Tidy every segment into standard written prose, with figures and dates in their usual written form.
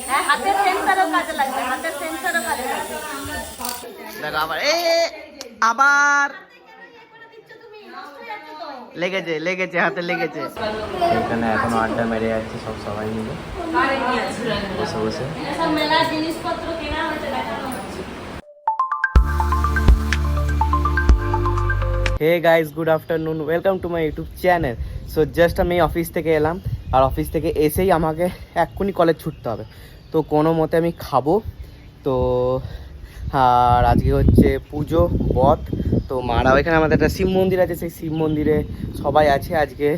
হ্যাঁ, হাতের সেন্সরও কাজে লাগবে, হাতের সেন্সরও কাজে লাগবে। দেখো আবার আবার লেগেছে লেগেছে হাতে লেগেছে। এখানে এখনো আড্ডা মেরে যাচ্ছে সব সবাই মিলে বসে বসে। সব মেলা জিনিসপত্র কেনা হয়েছে, দেখানো হচ্ছে। Hey guys, good afternoon, welcome to my YouTube channel. So just আমি অফিস থেকে এলাম, আর অফিস থেকে এসেই আমাকে এক্ষুনি কলেজ ছুটতে হবে। তো কোনো মতে আমি খাবো। তো আর আজকে হচ্ছে পুজো বধ। তো মারাও এখানে আমাদের একটা শিব মন্দির আছে, সেই শিব মন্দিরে সবাই আছে আজকে।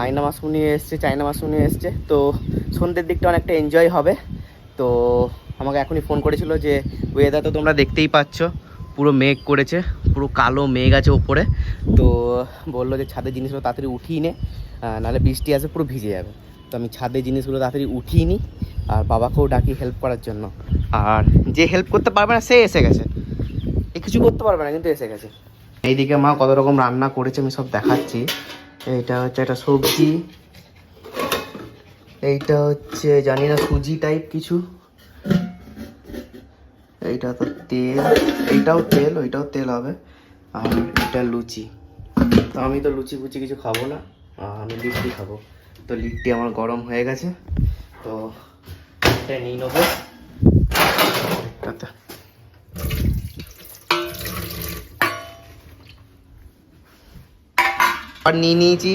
আয়না মাসুনি এসছে, চায়না মাসুনি এসছে। তো সন্ধ্যের দিকটা অনেকটা এনজয় হবে। তো আমাকে এখনই ফোন করেছিল যে ওয়েদার তো তোমরা দেখতেই পাচ্ছ, পুরো মেঘ করেছে, পুরো কালো মেঘ আছে ওপরে। তো বললো যে ছাদের জিনিসগুলো তাড়াতাড়ি উঠিয়ে নে, নাহলে বৃষ্টি আসে পুরো ভিজে যাবে। তো আমি ছাদের জিনিসগুলো তাড়াতাড়ি উঠিয়ে নিই, আর বাবাকেও ডাকি হেল্প করার জন্য। আর যে হেল্প করতে পারবে না সে এসে গেছে, এ কিছু করতে পারবে না কিন্তু এসে গেছে। এইদিকে মা কত রকম রান্না করেছে আমি সব দেখাচ্ছি। এইটা হচ্ছে একটা সবজি, এইটা হচ্ছে জানি না সুজি টাইপ কিছু, এইটা তো তেল, এইটাও তেল, ওইটাও তেল হবে। আর এটা লুচি। তো আমি তো লুচি ফুচি কিছু খাবো না, আমি লিট্টি খাবো। তো লিট্টি আমার গরম হয়ে গেছে, তো এটা নিয়ে নেবো। আর নিয়ে নিয়েছি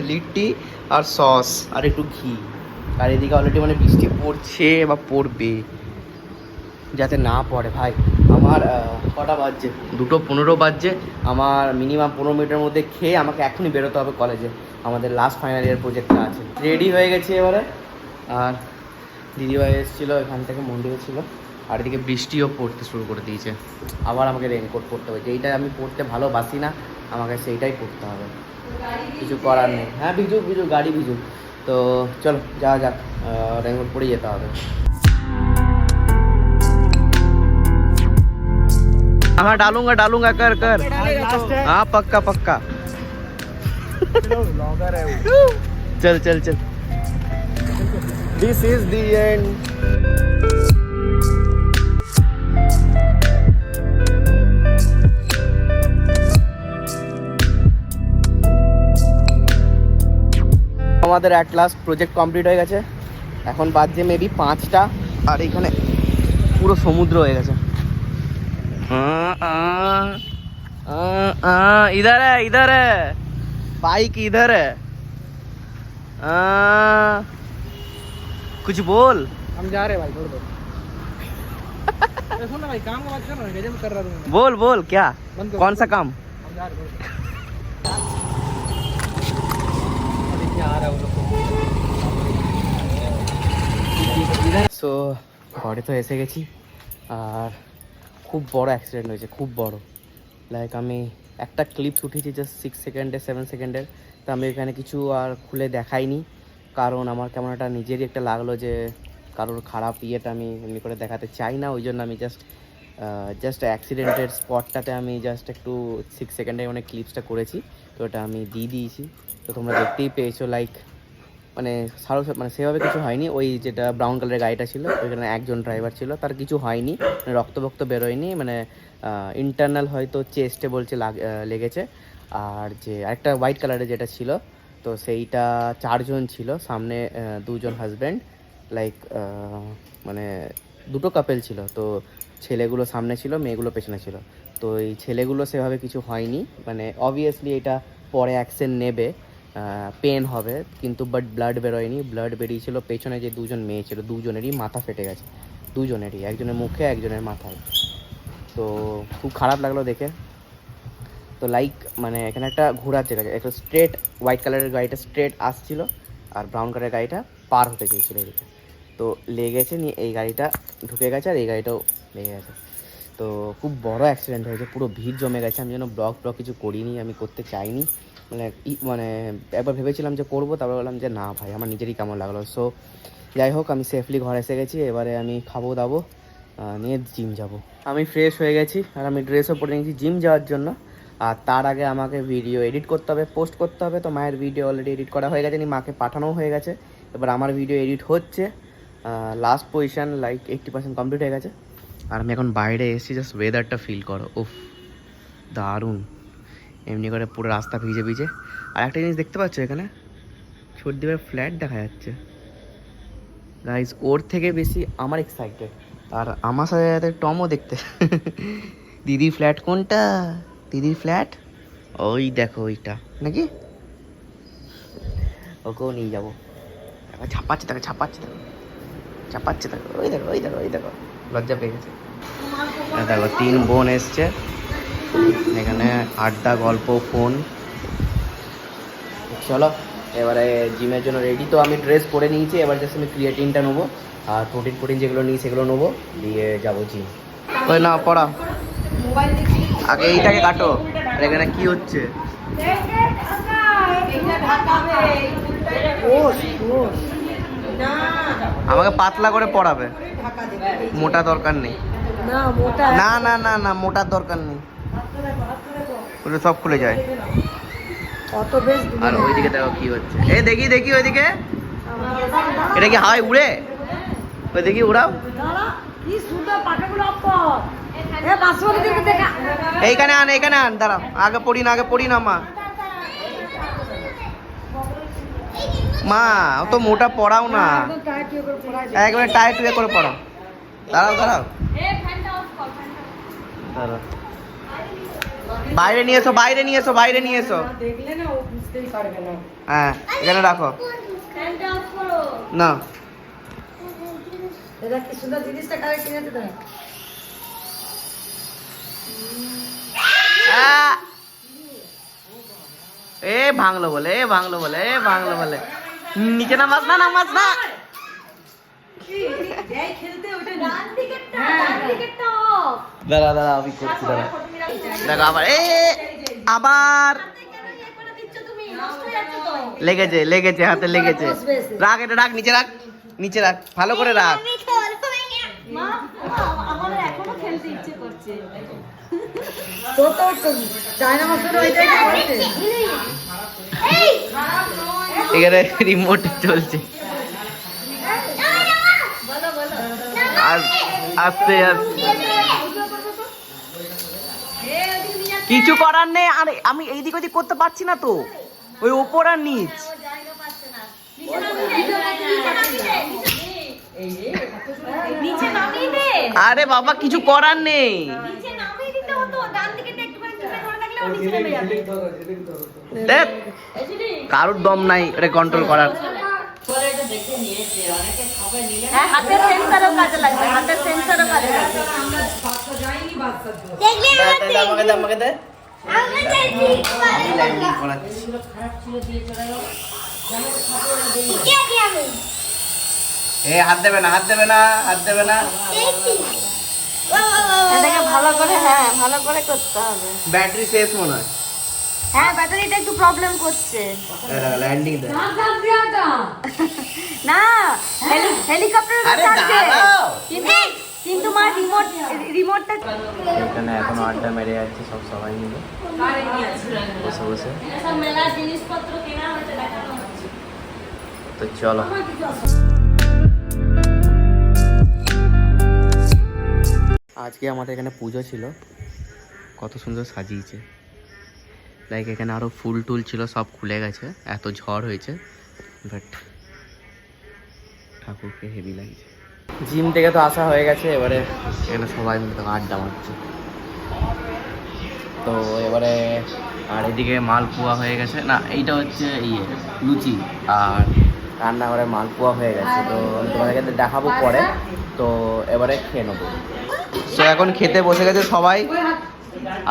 লিট্টি আর সস আর একটু ঘি। আর এদিকে অলরেডি মানে বৃষ্টি পড়ছে বা পড়বে, যাতে না পড়ে ভাই। আমার কটা বাজছে, 2:15 বাজছে। আমার মিনিমাম 15 মিনিটের মধ্যে খেয়ে আমাকে এখনই বেরোতে হবে কলেজে, আমাদের লাস্ট ফাইনাল ইয়ার প্রজেক্টটা আছে। রেডি হয়ে গেছি এবারে। আর দিদিভাই এসেছিলো এখান থেকে, মন্দিরে ছিল। আর এদিকে বৃষ্টিও পড়তে শুরু করে দিয়েছে, আবার আমাকে রেনকোট পরতে হবে। যেইটা আমি পরতে ভালোবাসি না, আমাকে সেইটাই পরতে হবে, কিছু করার নেই। হ্যাঁ ভিজুক ভিজুক, গাড়ি ভিজুক। তো চলো যাওয়া যাক, রেনকোট পরেই যেতে হবে। हाँ डालूंगा डालूंगा, कर कर। हाँ पक्का पक्का। चल चल चल, दिस इज दी एंड। আমাদের অ্যাট লাস্ট প্রজেক্ট কমপ্লিট হয়ে গেছে। এখন বাজছে মেবি 5টা, আর এখানে পুরো সমুদ্র হয়ে গেছে। इधर है बाइक, इधर है। कुछ बोल। हम जा रहे हैं भाई, छोड़ दो। सुन ना भाई, काम का बात कर रहा हूँ, गजब कर रहा हूँ। बोल बोल क्या, कौन सा काम। हम जा रहे हैं। आ रहा हूँ সো ঘরে তো এসে গেছি, আর খুব বড় অ্যাক্সিডেন্ট হয়েছে, খুব বড়। লাইক আমি একটা ক্লিপস উঠেছি জাস্ট 6 সেকেন্ডের 7 সেকেন্ডের। তো আমি এখানে কিছু আর খুলে দেখাইনি, কারণ আমার কেমন একটা নিজেরই একটা লাগলো যে কারোর খারাপ ইয়েটা আমি এমনি করে দেখাতে চাই না। ওই জন্য আমি জাস্ট অ্যাক্সিডেন্টের স্পটটাতে আমি জাস্ট একটু 6 সেকেন্ডে অনেক ক্লিপসটা করেছি। তো ওটা আমি দিয়ে দিয়েছি, তো তোমরা দেখতেই পেয়েছো। লাইক মানে মানে সেভাবে কিছু হয়নি। ওই যেটা ব্রাউন কালারের গাড়িটা ছিল, ওইখানে একজন ড্রাইভার ছিল, তার কিছু হয়নি, মানে রক্ত বেরোয়নি, মানে ইন্টারনাল হয়তো চেস্টে বলছে লেগেছে। আর যে আরেকটা হোয়াইট কালারের যেটা ছিল, তো সেইটা 4 জন ছিল, সামনে 2 জন হাজব্যান্ড, লাইক মানে 2টো কাপেল ছিল। তো ছেলেগুলো সামনে ছিল, মেয়েগুলো পেছনে ছিল। তো এই ছেলেগুলো সেভাবে কিছু হয়নি, মানে অবভিয়াসলি এটা পরে অ্যাকশন নেবে, পেন হবে, কিন্তু বাট ব্লাড বেরোয়নি। ব্লাড বেরিয়েছিল পেছনে যে 2 জন মেয়ে ছিল, 2 জনেরই মাথা ফেটে গেছে, 2 জনেরই, একজনের মুখে একজনের মাথায়। তো খুব খারাপ লাগলো দেখে। তো লাইক মানে এখানে একটা ঘোরার জায়গা, একটা স্ট্রেট হোয়াইট কালারের গাড়িটা স্ট্রেট আসছিল, আর ব্রাউন কালারের গাড়িটা পার হতে চেয়েছিল এদিকে। তো লেগেছে, নিয়ে এই গাড়িটা ঢুকে গেছে, আর এই গাড়িটাও লেগে গেছে। তো খুব বড় অ্যাক্সিডেন্ট হয়েছে, পুরো ভিড় জমে গেছে। আমি যেন ব্লগ কিছু করিনি, আমি করতে চাইনি, মানে একবার ভেবেছিলাম যে করবো, তারপর বললাম যে না ভাই, আমার নিজেরই কেমন লাগলো। সো যাই হোক, আমি সেফলি ঘরে এসে গেছি। এবারে আমি খাবো দাবো, নিয়ে জিম যাব। আমি ফ্রেশ হয়ে গেছি, আর আমি ড্রেসও পরে নিয়েছি জিম যাওয়ার জন্য। আর তার আগে আমাকে ভিডিও এডিট করতে হবে, পোস্ট করতে হবে। তো মায়ের ভিডিও অলরেডি এডিট করা হয়ে গেছে, মাকে পাঠানোও হয়ে গেছে। এবার আমার ভিডিও এডিট হচ্ছে, লাস্ট পজিশন লাইক 80% কমপ্লিট হয়ে গেছে। আর আমি এখন বাইরে এসেছি, জাস্ট ওয়েদারটা ফিল করো, উফ দারুণ। এমনি করে পুরো রাস্তা ভিজে ভিজে। আর একটা জিনিস দেখতে পাচ্ছ, এখানে ছোটদ্বীপের ফ্ল্যাট দেখা যাচ্ছে গাইজ। ওর থেকে বেশি আমার এক্সাইটেড। আর আমার সাথে সাথে টমও দেখতে। দিদির ফ্ল্যাট কোনটা? দিদির ফ্ল্যাট ওই দেখো, ওইটা নাকি? ওকেও নিয়ে যাবো। ছাপাচ্ছে দেখো, ছাপাচ্ছে দেখো, চাপাচ্ছে দেখো, ওই দেখো, ওই দেখো, ওই দেখো, লজ্জা পেয়ে গেছে। দেখো 3 বোন এসছে এখানে, আড্ডা, গল্প, ফোন। চলো এবারে জিমের জন্য রেডি। তো আমি ড্রেস পরে নিয়েছি, এবার জাস্ট আমি ক্রিয়েটিনটা নেবো আর প্রোটিন যেগুলো নিই সেগুলো নেবো, দিয়ে যাবো জিম। ওই না পড়া, আগে এইটাকে কাটো। আর এখানে কি হচ্ছে? আমাকে পাতলা করে পড়াবে, মোটা দরকার নেই। না না না না, মোটার দরকার নেই, ওটা সব খুলে যায়। আর ওইদিকে দেখো কি হচ্ছে, এই দেখি দেখি ওইদিকে, এটা কি হাওয়ায় উড়ে? ওই দেখি উড়াও, এইখানে আন, এইখানে আন, দাঁড়াও, আগে পড়ি না, আগে পড়ি না মা। মা অত মোটা পড়াও না, একবারে টাইট হয়ে করে পড়াও। দাঁড়াও দাঁড়াও দাঁড়াও, বাইরে নিয়ে এসো, বাইরে নিয়ে এসো, বাইরে নিয়ে এসো। হ্যাঁ এখানে রাখো না। এ ভাঙলো বলে, এ ভাঙলো বলে, এ ভাঙলো বলে, নিচে নামাজ না, নামাজ না। দাঁড়া দাঁড়া, আমি করছি, দাঁড়া। দেখো আবার, আবার লেগেছে, লেগেছে, হাতে লেগেছে। রাখ, এটা রাখ, নিচে রাখ, নিচে রাখ, ভালো করে রাখ। এখানে রিমোট চলছে। আর আস্তে আস্তে, কিছু করার নেই। আরে আমি এইদিক ওদিক করতে পারছি না তো, ওই ওপর আর নিচ। আরে বাবা কিছু করার নেই, দেখ কারোর দম নাই এটা কন্ট্রোল করার। হাতের সেন্সরও কাজে লাগবে, হাতের সেন্সরও কাজে লাগবে। আমাকে দে, আমাকে দে। হাত দেবে না, হাত দেবে না, হাত দেবে না। এটাকে ভালো করে, হ্যাঁ ভালো করে করতে হবে। ব্যাটারি শেষ মনে হয়। হ্যাঁ ব্যাটারিটা একটু প্রবলেম করছে। ল্যান্ডিং দে না, হেলিকপ্টার কিন্তু মা রিমোটটা এখানে এখনো আড্ডা মেরে যাচ্ছে সব, সবাই মিলে বসে বসে। সব মেলার জিনিসপত্র কেনা হচ্ছে, দেখানো হচ্ছে। তো চলো, আজকে আমাদের এখানে পুজো ছিল, কত সুন্দর সাজিয়েছে। লাইক এখানে আরো ফুল টুল ছিল, সব খুলে গেছে, এত ঝড় হয়েছে, বাট ঠাকুরকে হেভি লাগছে। জিম থেকে তো আসা হয়ে গেছে, এবারে এখানে সবাই মিলে তো আড্ডা মারছে। তো এবারে আর এদিকে মালপোয়া হয়ে গেছে, না এইটা হচ্ছে লুচি, আর রান্নাঘরে মালপোয়া হয়ে গেছে। তো আমি তোমাদেরকে দেখাবো পরে। তো এবারে খেয়ে নেবো। তো এখন খেতে বসে গেছে সবাই,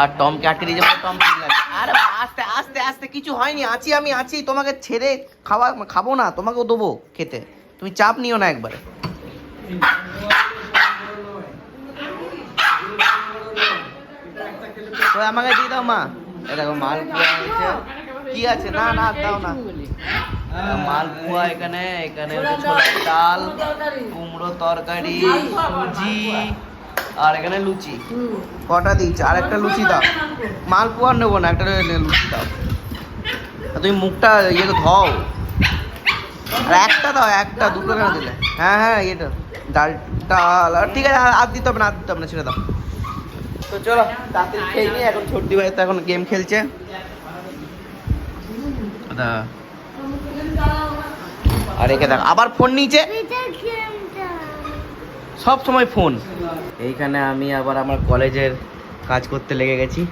আর টমকে আটকে দিয়ে যাবো। টম ঠিক লাগে, আরে আস্তে আস্তে আস্তে, কিছু হয়নি, আছি আমি আছি, তোমাকে ছেড়ে খাবো না, তোমাকেও দেবো খেতে, তুমি চাপ নিও না একবারে। তো আমাকে দিয়ে দাও মা। দেখো মালপোয়া হচ্ছে, কি আছে, না না দাও না। মালপোয়া এখানে, এখানে হচ্ছে ছোলার ডাল, কুমড়ো তরকারি, সুজি, আর এখানে লুচি। কটা দিচ্ছ? আর একটা লুচি দাও। মালপোয়া নেবো না, একটা লুচি দাও। তুমি মুখটা ইয়ে তো ধোও। আর একটা দাও, একটা দুটো কেন দিলে? হ্যাঁ হ্যাঁ এটা ডালটা ঠিক আছে, আর দিতে হবে না, আর দিতে হবে না, ছেড়ে দাও। তো চলো তাড়াতাড়ি খেয়ে নিই, এখন ছোট্টি ভাই তো এখন গেম খেলছে। আর একে দেখ আবার ফোন নিচে, সব সময় ফোন। এইখানে আমি আবার আমার কলেজের কাজ করতে লেগে গেছি।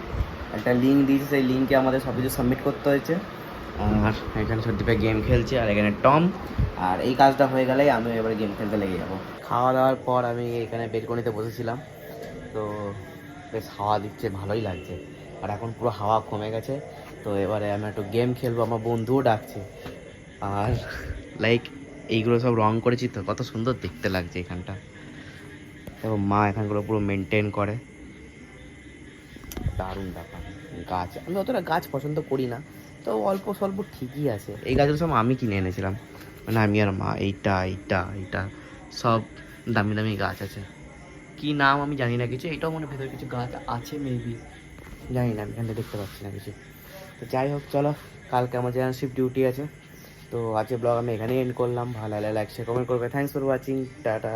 একটা লিঙ্ক দিয়েছি, সেই লিঙ্কে আমাদের সব কিছু সাবমিট করতে হয়েছে। আর এখানে সত্যি গেম খেলছে, আর এখানে টম। আর এই কাজটা হয়ে গেলেই আমি এবারে গেম খেলতে লেগে যাবো। খাওয়া দাওয়ার পর আমি এখানে বেলকনিতে বসেছিলাম, তো বেশ হাওয়া দিচ্ছে, ভালোই লাগছে। আর এখন পুরো হাওয়া কমে গেছে, তো এবারে আমি একটু গেম খেলবো। আমার বন্ধুও ডাকছে। আর লাইক এইগুলো সব রং করেছি তো, কত সুন্দর দেখতে লাগছে এখানটা। এবং মা এখানগুলো পুরো মেনটেন করে, দারুণ ব্যাপার। গাছ, আমি অতটা গাছ পছন্দ করি না, তো অল্প স্বল্প ঠিকই আছে। এই গাছগুলো সব আমি কিনে এনেছিলাম, মানে আমি আর মা। এইটা এইটা এইটা সব দামি দামি গাছ আছে, কি নাম আমি জানি না কিছু। এটাও মনে ভেতরে কিছু গাছ আছে মেবি, জানি না, আমি এখানে দেখতে পাচ্ছি না কিছু। তো যাই হোক, চলো কালকে আমার যেখানে শিফট ডিউটি আছে। তো আজকে ব্লগ আমি এখানেই এন্ড করলাম। ভালো লাগলে লাইক শেয়ার কমেন্ট করবে। Thanks for watching, tata.